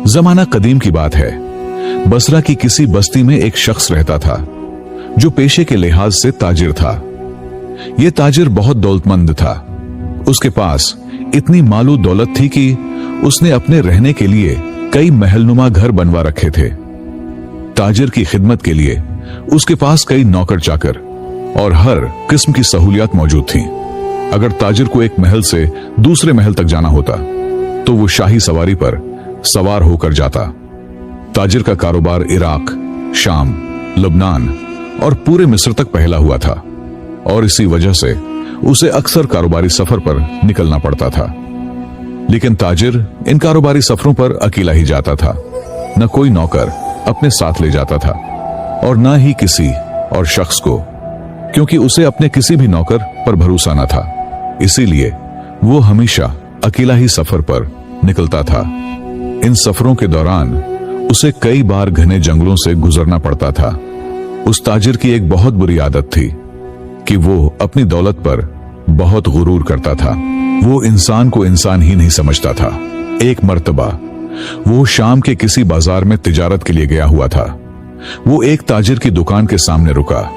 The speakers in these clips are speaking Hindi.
जमाना कदीम की बात है। बसरा की किसी बस्ती में एक शख्स रहता था जो पेशे के लिहाज से ताजिर था। यह ताजिर बहुत दौलतमंद था। उसके पास इतनी मालू दौलत थी कि उसने अपने रहने के लिए कई महलनुमा घर बनवा रखे थे। ताजिर की खिदमत के लिए उसके पास कई नौकर चाकर और हर किस्म की सहूलियत मौजूद थी। अगर ताजिर को एक महल से दूसरे महल तक जाना होता तो वो शाही सवारी पर सवार होकर जाता। ताजिर का कारोबार इराक, शाम, लबनान और पूरे मिस्र तक फैला हुआ था और इसी वजह से उसे अक्सर कारोबारी सफर पर निकलना पड़ता था। लेकिन ताजिर इन कारोबारी सफरों पर अकेला ही जाता था। न कोई नौकर अपने साथ ले जाता था और न ही किसी और शख्स को, क्योंकि उसे अपने किसी भी नौकर पर भरोसा न था। इसीलिए वो हमेशा अकेला ही सफर पर निकलता था। इन सफरों के दौरान उसे कई बार घने जंगलों से गुजरना पड़ता था। उस ताजिर की एक बहुत बुरी आदत थी कि वो अपनी दौलत पर बहुत गुरूर करता था। वो इंसान को इंसान ही नहीं समझता था। एक मर्तबा वो शाम के किसी बाजार में तिजारत के लिए गया हुआ था। वो एक ताजिर की दुकान के सामने रुका।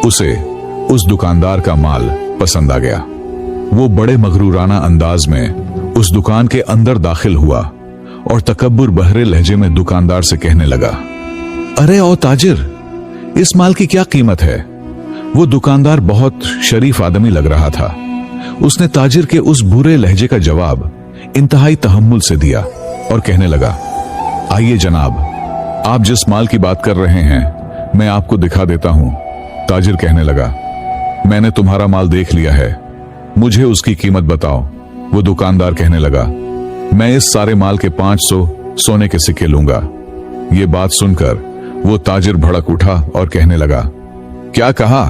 उसे उस दुकानदार का माल पसंद आ गया। वो बड़े मगरूराना अंदाज में उस दुकान के अंदर दाखिल हुआ और तकब्बुर बहरे लहजे में दुकानदार से कहने लगा, अरे ओ ताजिर, इस माल की क्या कीमत है? वो दुकानदार बहुत शरीफ आदमी लग रहा था। उसने ताजिर के उस बुरे लहजे का जवाब इंतहाई तहम्मुल से दिया और कहने लगा, आइए जनाब, आप जिस माल की बात कर रहे हैं मैं आपको दिखा देता हूं। ताजिर कहने लगा, मैंने तुम्हारा माल देख लिया है, मुझे उसकी कीमत बताओ। वो दुकानदार कहने लगा, मैं इस सारे माल के 500 सोने के सिक्के लूंगा। ये बात सुनकर वो ताजिर भड़क उठा और कहने लगा, क्या कहा?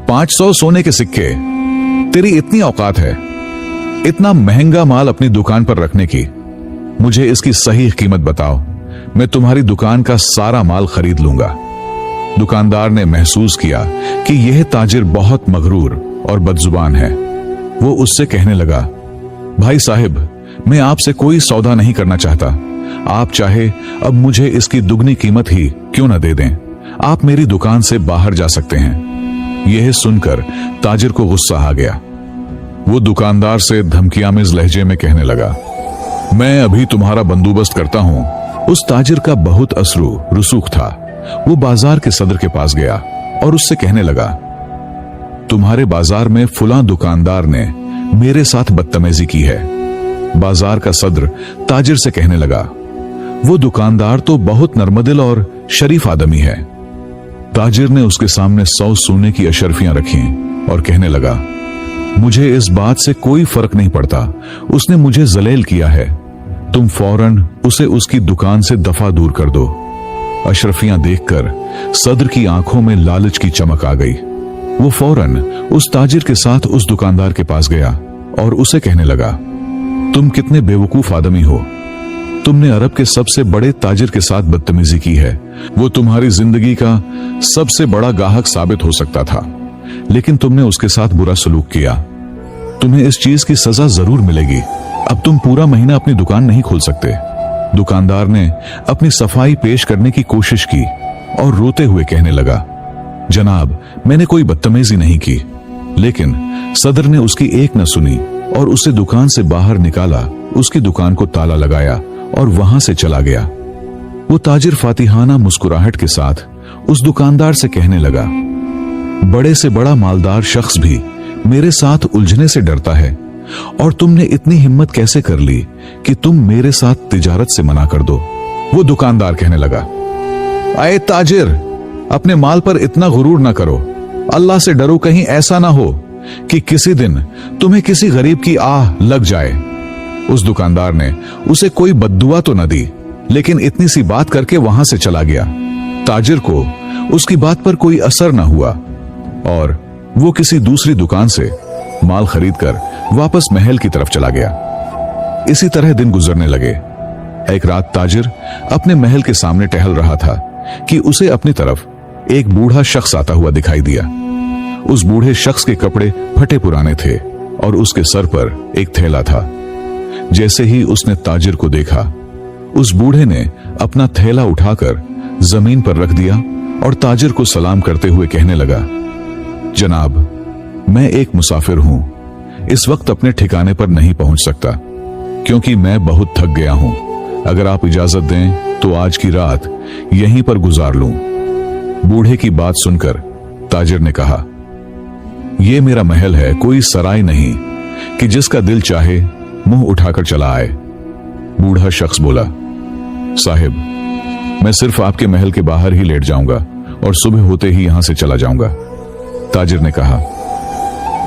500 सोने के सिक्के? तेरी इतनी औकात है इतना महंगा माल अपनी दुकान पर रखने की? मुझे इसकी सही कीमत बताओ, मैं तुम्हारी दुकान का सारा माल खरीद लूंगा। दुकानदार ने महसूस किया कि यह ताजिर बहुत मगरूर और बदजुबान है। वो उससे कहने लगा, भाई साहिब, मैं आपसे कोई सौदा नहीं करना चाहता। आप चाहे अब मुझे इसकी दुगनी कीमत ही क्यों न दे दें, आप मेरी दुकान से बाहर जा सकते हैं। यह सुनकर ताजिर को गुस्सा आ गया। वो दुकानदार से धमकियामेज लहजे में कहने लगा, मैं अभी तुम्हारा बंदोबस्त करता हूं। उस ताजिर का बहुत असरू रुसूख था। वो बाजार के सदर के पास गया और उससे कहने लगा, तुम्हारे बाजार में फुला दुकानदार ने मेरे साथ बदतमीजी की है। बाजार का सदर ताजिर से कहने लगा, वो दुकानदार तो बहुत नर्मदिल और शरीफ आदमी है। ताजिर ने उसके सामने 100 सोने की अशरफियां रखी और कहने लगा, मुझे इस बात से कोई फर्क नहीं पड़ता, उसने मुझे जलील किया है, तुम फौरन उसे उसकी दुकान से दफा दूर कर दो। अशरफियां देखकर सदर की आंखों में लालच की चमक आ गई। वो फौरन उस ताजिर के साथ उस दुकानदार के पास गया और उसे कहने लगा, तुम कितने बेवकूफ आदमी हो, तुमने अरब के सबसे बड़े ताजिर के साथ बदतमीजी की है। वो तुम्हारी जिंदगी का सबसे बड़ा गाहक साबित हो सकता था, लेकिन तुमने उसके साथ बुरा सलूक किया। तुम्हें इस चीज की सजा जरूर मिलेगी। अब तुम पूरा महीना अपनी दुकान नहीं खोल सकते। दुकानदार ने अपनी सफाई पेश करने की कोशिश की और रोते हुए कहने लगा, जनाब, मैंने कोई बदतमीजी नहीं की। लेकिन सदर ने उसकी एक न सुनी और उसे दुकान से बाहर निकाला, उसकी दुकान को ताला लगाया और वहां से चला गया। वो ताजिर फातिहाना मुस्कुराहट के साथ उस दुकानदार से कहने लगा, बड़े से बड़ा मालदार शख्स भी मेरे साथ उलझने से डरता है, और तुमने इतनी हिम्मत कैसे कर ली कि तुम मेरे साथ तिजारत से मना कर दो। वो दुकानदार कहने लगा, आए ताजिर, अपने माल पर इतना गुरूर ना करो। अल्लाह से डरो, कहीं ऐसा ना हो कि किसी दिन तुम्हें किसी गरीब की आह लग जाए। उस दुकानदार ने उसे कोई बद्दुआ तो न दी, लेकिन इतनी सी बात करके वहां से चला गया। ताजिर को उसकी बात पर कोई असर न हुआ और वो किसी दूसरी दुकान से माल खरीदकर वापस महल की तरफ चला गया। इसी तरह दिन गुजरने लगे। एक रात ताजिर अपने महल के सामने टहल रहा था कि उसे अपनी तरफ एक बूढ़ा शख्स आता हुआ दिखाई दिया। उस बूढ़े शख्स के कपड़े फटे पुराने थे और उसके सर पर एक थैला था। जैसे ही उसने ताजिर को देखा, उस बूढ़े ने अपना थैला उठाकर जमीन पर रख दिया और ताजिर को सलाम करते हुए कहने लगा, जनाब, मैं एक मुसाफिर हूं, इस वक्त अपने ठिकाने पर नहीं पहुंच सकता क्योंकि मैं बहुत थक गया हूं। अगर आप इजाजत दें तो आज की रात यहीं पर गुजार लूं। बूढ़े की बात सुनकर ताजिर ने कहा, यह मेरा महल है, कोई सराय नहीं कि जिसका दिल चाहे मुंह उठाकर चला आए। बूढ़ा शख्स बोला, साहिब, मैं सिर्फ आपके महल के बाहर ही लेट जाऊंगा और सुबह होते ही यहां से चला जाऊंगा। ताजिर ने कहा,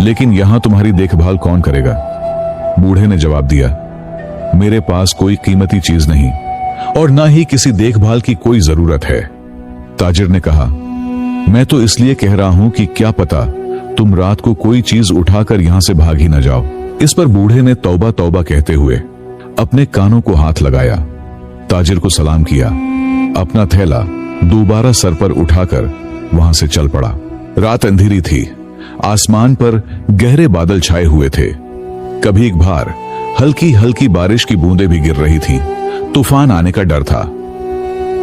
लेकिन यहां तुम्हारी देखभाल कौन करेगा? बूढ़े ने जवाब दिया, मेरे पास कोई कीमती चीज नहीं और ना ही किसी देखभाल की कोई जरूरत है। ताजिर ने कहा, मैं तो इसलिए कह रहा हूं कि क्या पता तुम रात को कोई चीज उठाकर यहां से भाग ही न जाओ। इस पर बूढ़े ने तौबा तौबा कहते हुए अपने कानों को हाथ लगाया, ताजिर को सलाम किया, अपना थैला दोबारा सर पर उठाकर वहां से चल पड़ा। रात अंधेरी थी, आसमान पर गहरे बादल छाए हुए थे। कभी एक बार हल्की हल्की बारिश की बूंदें भी गिर रही थीं। तूफान आने का डर था।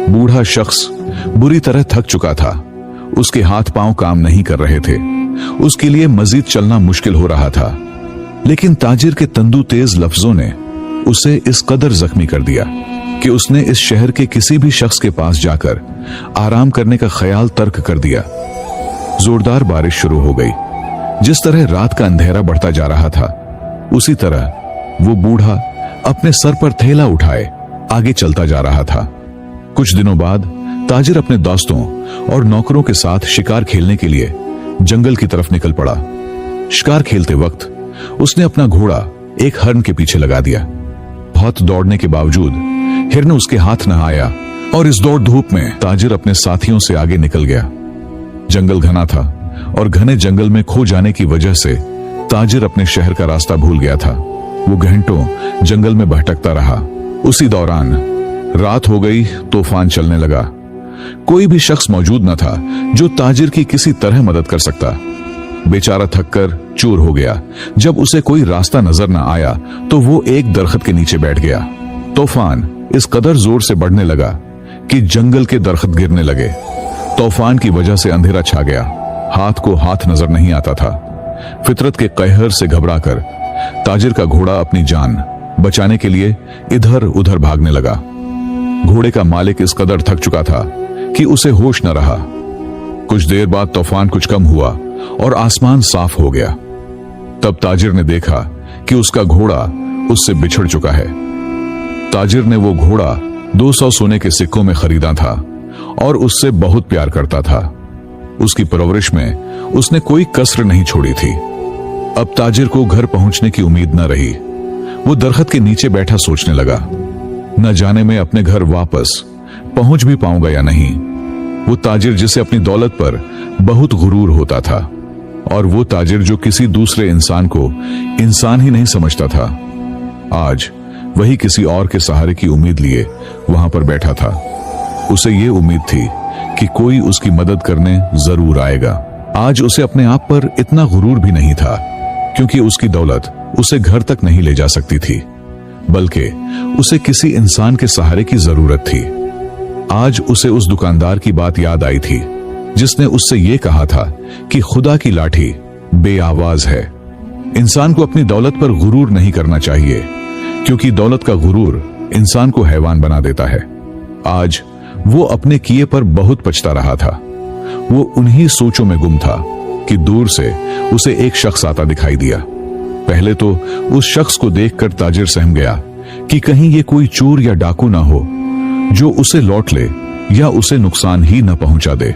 बूढ़ा शख्स बुरी तरह थक चुका था। उसके हाथ पांव काम नहीं कर रहे थे। उसके लिए मजीद चलना मुश्किल हो रहा था। लेकिन ताजिर के तंदू तेज लफ्जों ने उसे इस कदर जख्मी कर दिया कि उसने इस शहर के किसी भी शख्स के पास जाकर आराम करने का ख्याल तर्क कर दिया। जोरदार बारिश शुरू हो गई। जिस तरह रात का अंधेरा बढ़ता जा रहा था, उसी तरह वो बूढ़ा अपने सर पर थैला उठाए आगे चलता जा रहा था। कुछ दिनों बाद ताजिर अपने दोस्तों और नौकरों के साथ शिकार खेलने के लिए जंगल की तरफ निकल पड़ा। शिकार खेलते वक्त उसने अपना घोड़ा एक हरण के पीछे लगा दिया। बहुत दौड़ने के बावजूद हिरन उसके हाथ न आया और इस दौड़ धूप में ताजिर अपने साथियों से आगे निकल गया। जंगल घना था और घने जंगल में खो जाने की वजह से ताजिर अपने शहर का रास्ता भूल गया था। वो घंटों जंगल में भटकता रहा। उसी दौरान रात हो गई, तूफान चलने लगा। कोई भी शख्स मौजूद न था जो ताजिर की किसी तरह मदद कर सकता। बेचारा थककर चूर हो गया। जब उसे कोई रास्ता नजर न आया तो वो एक दरख्त के नीचे बैठ गया। तूफान इस कदर जोर से बढ़ने लगा कि जंगल के दरख्त गिरने लगे। तूफान की वजह से अंधेरा छा गया। हाथ को हाथ नजर नहीं आता था। फितरत के कहर से घबराकर ताजिर का घोड़ा अपनी जान बचाने के लिए इधर उधर भागने लगा। घोड़े का मालिक इस कदर थक चुका था कि उसे होश न रहा। कुछ देर बाद तूफान कुछ कम हुआ और आसमान साफ हो गया। तब ताजिर ने देखा कि उसका घोड़ा उससे बिछड़ चुका है। ताजिर ने वो घोड़ा 200 सोने के सिक्कों में खरीदा था और उससे बहुत प्यार करता था। उसकी परवरिश में उसने कोई कसर नहीं छोड़ी थी। अब ताजिर को घर पहुंचने की उम्मीद न रही। वो दरख्त के नीचे बैठा सोचने लगा, न जाने मैं अपने घर वापस पहुंच भी पाऊंगा या नहीं। वो ताजिर जिसे अपनी दौलत पर बहुत गुरूर होता था और वो ताजिर जो किसी दूसरे इंसान को इंसान ही नहीं समझता था, आज वही किसी और के सहारे की उम्मीद लिए वहां पर बैठा था। उसे ये उम्मीद थी कि कोई उसकी मदद करने जरूर आएगा। आज उसे अपने आप पर इतना गुरूर भी नहीं था क्योंकि उसकी दौलत उसे घर तक नहीं ले जा सकती थी, बल्कि उसे किसी इंसान के सहारे की जरूरत थी। आज उसे उस दुकानदार की बात याद आई थी जिसने उससे ये कहा था कि खुदा की लाठी बेआवाज है। इंसान को अपनी दौलत पर गुरूर नहीं करना चाहिए क्योंकि दौलत का गुरूर इंसान को हैवान बना देता है। आज वो अपने किए पर बहुत पछता रहा था। वो उन्हीं सोचों में गुम था कि दूर से उसे एक शख्स आता दिखाई दिया। पहले तो उस शख्स को देखकर ताजिर सहम गया कि कहीं ये कोई चोर या डाकू ना हो जो उसे लौट ले या उसे नुकसान ही न पहुंचा दे।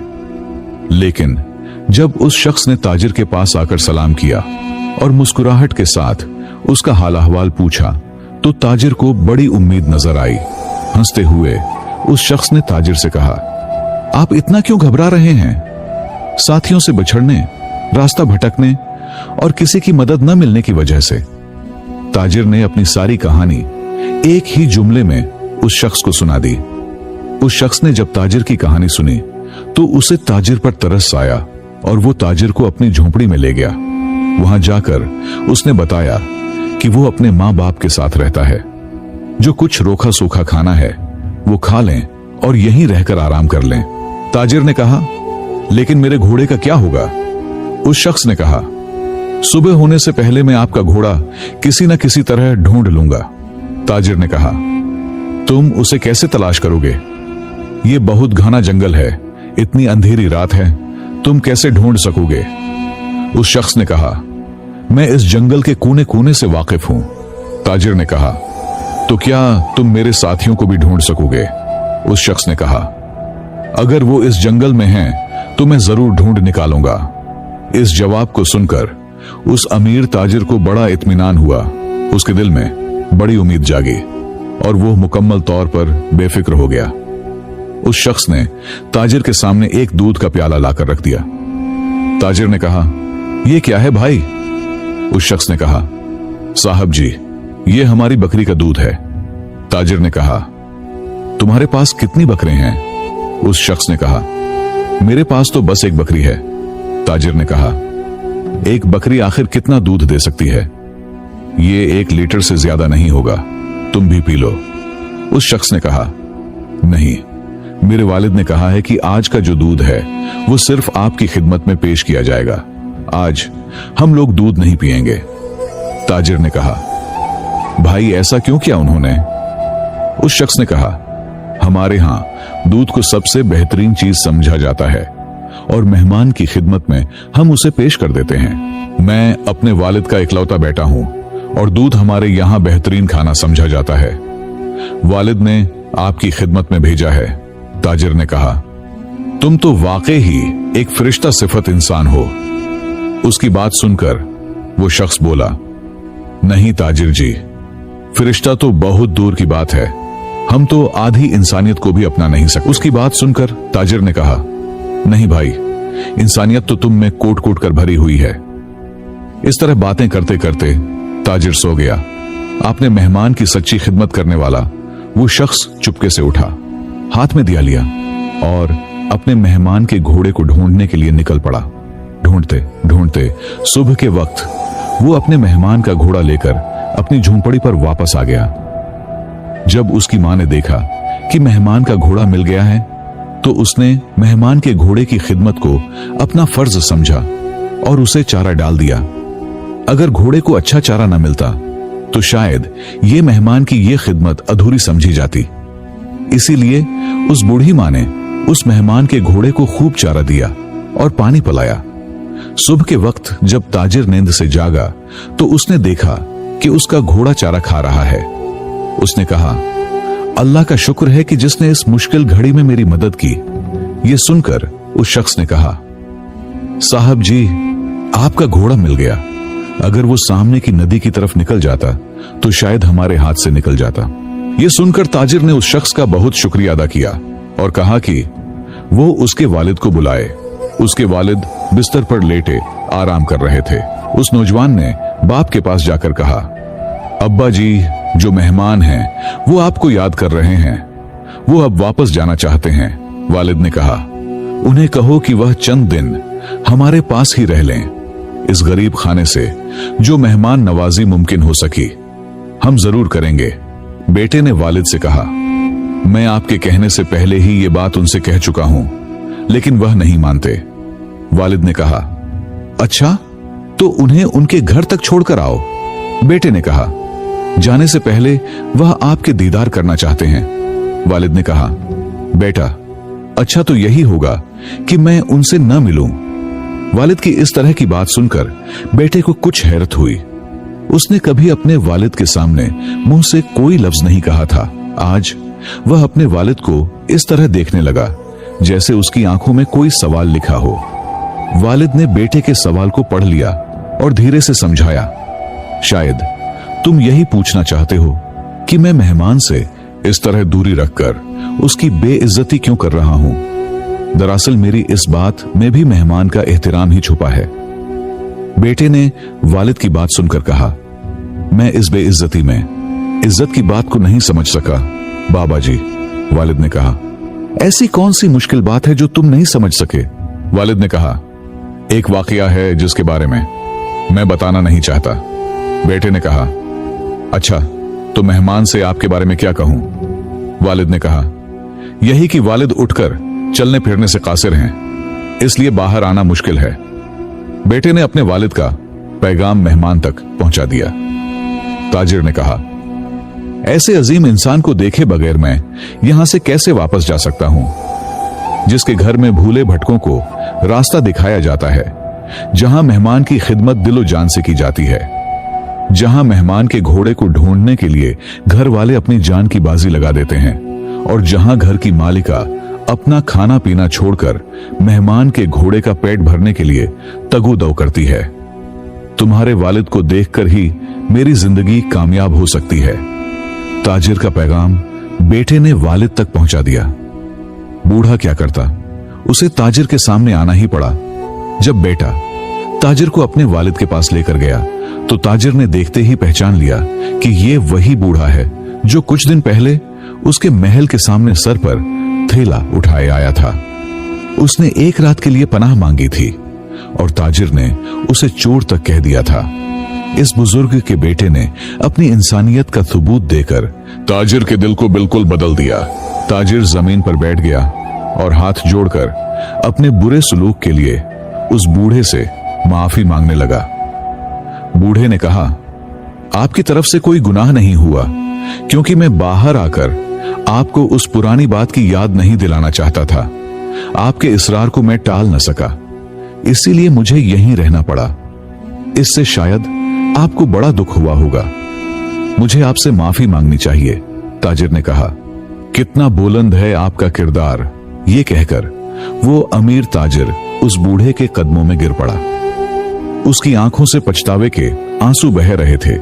लेकिन जब उस शख्स ने ताजिर के पास आकर सलाम किया और मुस्कुराहट के साथ उसका हाल अहवाल पूछा तो ताजिर को बड़ी उम्मीद नजर आई। हंसते हुए उस शख्स ने ताजिर से कहा, आप इतना क्यों घबरा रहे हैं? साथियों से बिछड़ने, रास्ता भटकने और किसी की मदद न मिलने की वजह से। ताजिर ने अपनी सारी कहानी एक ही जुमले में उस शख्स को सुना दी। उस शख्स ने जब ताजिर की कहानी सुनी तो उसे ताजिर पर तरस आया और वो ताजिर को अपनी झोंपड़ी में ले गया। वहां जाकर उसने बताया कि वो अपने माँ बाप के साथ रहता है जो कुछ रोखा सूखा खाना है वो खा लें और यहीं रहकर आराम कर लें। ताजिर ने कहा, लेकिन मेरे घोड़े का क्या होगा? उस शख्स ने कहा, सुबह होने से पहले मैं आपका घोड़ा किसी न किसी तरह ढूंढ लूंगा। ताजिर ने कहा, तुम उसे कैसे तलाश करोगे? ये बहुत घना जंगल है, इतनी अंधेरी रात है, तुम कैसे ढूंढ सकोगे? उस शख्स ने कहा, मैं इस जंगल के कोने कोने से वाकिफ हूं। ताजिर ने कहा, तो क्या तुम मेरे साथियों को भी ढूंढ सकोगे? उस शख्स ने कहा, अगर वो इस जंगल में हैं तो मैं जरूर ढूंढ निकालूंगा। इस जवाब को सुनकर उस अमीर ताजिर को बड़ा इत्मीनान हुआ। उसके दिल में बड़ी उम्मीद जागी और वो मुकम्मल तौर पर बेफिक्र हो गया। उस शख्स ने ताजिर के सामने एक दूध का प्याला लाकर रख दिया। ताजिर ने कहा, यह क्या है भाई? उस शख्स ने कहा, साहब जी, ये हमारी बकरी का दूध है। ताजिर ने कहा, तुम्हारे पास कितनी बकरे हैं? उस शख्स ने कहा, मेरे पास तो बस एक बकरी है। ताजिर ने कहा, एक बकरी आखिर कितना दूध दे सकती है? ये 1 लीटर से ज्यादा नहीं होगा, तुम भी पी लो। उस शख्स ने कहा, नहीं, मेरे वालिद ने कहा है कि आज का जो दूध है वो सिर्फ आपकी खिदमत में पेश किया जाएगा। आज हम लोग दूध नहीं पिएंगे। ताजिर ने कहा, भाई ऐसा क्यों किया उन्होंने? उस शख्स ने कहा, हमारे यहां दूध को सबसे बेहतरीन चीज समझा जाता है और मेहमान की खिदमत में हम उसे पेश कर देते हैं। मैं अपने वालिद का इकलौता बेटा हूं और दूध हमारे यहां बेहतरीन खाना समझा जाता है। वालिद ने आपकी खिदमत में भेजा है। ताजिर ने कहा, तुम तो वाकई ही एक फरिश्ता सिफत इंसान हो। उसकी बात सुनकर वो शख्स बोला, नहीं ताजिर जी, फरिश्ता तो बहुत दूर की बात है, हम तो आधी इंसानियत को भी अपना नहीं सकते। उसकी बात सुनकर ताजिर ने कहा, नहीं भाई, इंसानियत तो तुम में कोट कोट कर भरी हुई है। इस तरह बातें करते करते ताजिर सो गया। आपने मेहमान की सच्ची खिदमत करने वाला वो शख्स चुपके से उठा, हाथ में दिया लिया और अपने मेहमान के घोड़े को ढूंढने के लिए निकल पड़ा। ढूंढते ढूंढते सुबह के वक्त वो अपने मेहमान का घोड़ा लेकर अपनी झोंपड़ी पर वापस आ गया। जब उसकी मां ने देखा कि मेहमान का घोड़ा मिल गया है तो उसने मेहमान के घोड़े की खिदमत को अपना फर्ज समझा और उसे चारा डाल दिया। अगर घोड़े को अच्छा चारा न मिलता तो शायद ये मेहमान की ये खिदमत अधूरी समझी जाती। इसीलिए उस बूढ़ी मां ने उस मेहमान के घोड़े को खूब चारा दिया और पानी पिलाया। सुबह के वक्त जब ताजिर नींद से जागा तो उसने देखा कि उसका घोड़ा चारा खा रहा है। उसने कहा, अल्लाह का शुक्र है कि जिसने इस मुश्किल घड़ी में मेरी मदद की। यह सुनकर उस शख्स ने कहा, साहब जी, आपका घोड़ा मिल गया। अगर वो सामने की नदी की तरफ निकल जाता तो शायद हमारे हाथ से निकल जाता। यह सुनकर ताजिर ने उस शख्स का बहुत शुक्रिया अदा किया और कहा कि वो उसके वालिद को बुलाए। उसके वालिद बिस्तर पर लेटे आराम कर रहे थे। उस नौजवान ने बाप के पास जाकर कहा, अब्बा जी, जो मेहमान हैं वो आपको याद कर रहे हैं, वो अब वापस जाना चाहते हैं। वालिद ने कहा, उन्हें कहो कि वह चंद दिन हमारे पास ही रह लें। इस गरीब खाने से जो मेहमान नवाजी मुमकिन हो सकी हम जरूर करेंगे। बेटे ने वालिद से कहा, मैं आपके कहने से पहले ही ये बात उनसे कह चुका हूं, लेकिन वह नहीं मानते। वालिद ने कहा, अच्छा, तो उन्हें उनके घर तक छोड़कर आओ। बेटे ने कहा, जाने से पहले वह आपके दीदार करना चाहते हैं। वालिद ने कहा, बेटा, अच्छा तो यही होगा कि मैं उनसे न मिलूं। वालिद की इस तरह की बात सुनकर बेटे को कुछ हैरत हुई। उसने कभी अपने वालिद के सामने मुंह से कोई लफ्ज नहीं कहा था। आज वह अपने वालिद को इस तरह देखने लगा जैसे उसकी आंखों में कोई सवाल लिखा हो। वालिद ने बेटे के सवाल को पढ़ लिया और धीरे से समझाया, शायद तुम यही पूछना चाहते हो कि मैं मेहमान से इस तरह दूरी रखकर उसकी बेइज्जती क्यों कर रहा हूं। दरअसल मेरी इस बात में भी मेहमान का एहतराम ही छुपा है। बेटे ने वालिद की बात सुनकर कहा, मैं इस बेइज्जती में इज्जत की बात को नहीं समझ सका बाबा जी। वालिद ने कहा, ऐसी कौन सी मुश्किल बात है जो तुम नहीं समझ सके? वालिद ने कहा, एक वाकया है जिसके बारे में मैं बताना नहीं चाहता। बेटे ने कहा, अच्छा तो मेहमान से आपके बारे में क्या कहूं? वालिद ने कहा, यही कि वालिद उठकर चलने फिरने से कासिर हैं, इसलिए बाहर आना मुश्किल है। बेटे ने अपने वालिद का पैगाम मेहमान तक पहुंचा दिया। ताजिर ने कहा, ऐसे अजीम इंसान को देखे बगैर मैं यहां से कैसे वापस जा सकता हूं, जिसके घर में भूले भटकों को रास्ता दिखाया जाता है, जहां मेहमान की खिदमत दिलो जान से की जाती है, जहां मेहमान के घोड़े को ढूंढने के लिए घर वाले अपनी जान की बाजी लगा देते हैं, और जहां घर की मालिका अपना खाना पीना छोड़कर मेहमान के घोड़े का पेट भरने के लिए तगुदौ करती है। तुम्हारे वालिद को देखकर ही मेरी जिंदगी कामयाब हो सकती है। ताजिर का पैगाम बेटे ने वालिद तक पहुंचा दिया। बूढ़ा क्या करता, उसे ताजिर के सामने आना ही पड़ा। जब बेटा ताजिर को अपने वालिद के पास लेकर गया तो ताजिर ने देखते ही पहचान लिया कि ये वही बूढ़ा है जो कुछ दिन पहले उसके महल के सामने सर पर थैला उठाए आया था। उसने एक रात के लिए पनाह मांगी थी और ताजिर ने उसे चोर तक कह दिया था। इस बुजुर्ग के बेटे ने अपनी इंसानियत का सबूत देकर ताजिर के दिल को बिल्कुल बदल दिया। ताजिर जमीन पर बैठ गया और हाथ जोड़कर अपने बुरे सलूक के लिए उस बूढ़े से माफी मांगने लगा। बूढ़े ने कहा, आपकी तरफ से कोई गुनाह नहीं हुआ, क्योंकि मैं बाहर आकर आपको उस पुरानी बात की याद नहीं दिलाना चाहता था। आपके इसरार को मैं टाल न सका, इसीलिए मुझे यहीं रहना पड़ा। इससे शायद आपको बड़ा दुख हुआ होगा। मुझे आपसे माफी मांगनी चाहिए। ताजिर ने कहा, कितना बुलंद है आपका किरदार। ये कहकर वो अमीर ताजिर उस बूढ़े के कदमों में गिर पड़ा। उसकी आंखों से पछतावे के आंसू बह रहे थे,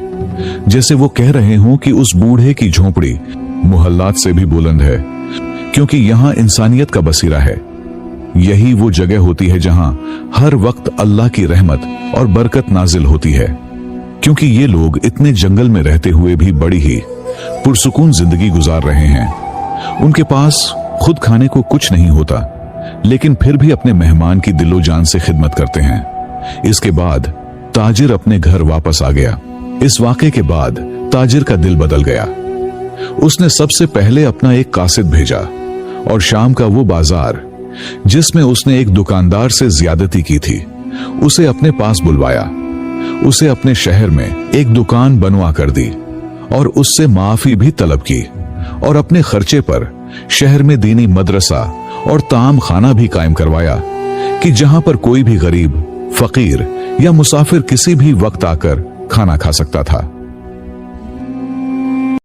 जैसे वो कह रहे हों कि उस बूढ़े की झोंपड़ी मोहल्लात से भी बुलंद है, क्योंकि यहां इंसानियत का बसीरा है। यही वो जगह होती है जहां हर वक्त अल्लाह की रहमत और बरकत नाजिल होती है, क्योंकि ये लोग इतने जंगल में रहते हुए भी बड़ी ही पुरसुकून जिंदगी गुजार रहे हैं। उनके पास खुद खाने को कुछ नहीं होता, लेकिन फिर भी अपने मेहमान की दिलो जान से खिदमत करते हैं। इसके बाद ताजिर अपने घर वापस आ गया। इस वाक़े के बाद ताजिर का दिल बदल गया। उसने सबसे पहले अपना एक कासिद भेजा और शाम का वो बाजार जिसमें उसने एक दुकानदार से ज्यादती की थी, उसे अपने पास बुलवाया। उसे अपने शहर में एक दुकान बनवा कर दी और उससे माफी भी तलब की, और अपने खर्चे पर शहर में दीनी मदरसा और ताम खाना भी कायम करवाया कि जहां पर कोई भी गरीब, फकीर या मुसाफिर किसी भी वक्त आकर खाना खा सकता था।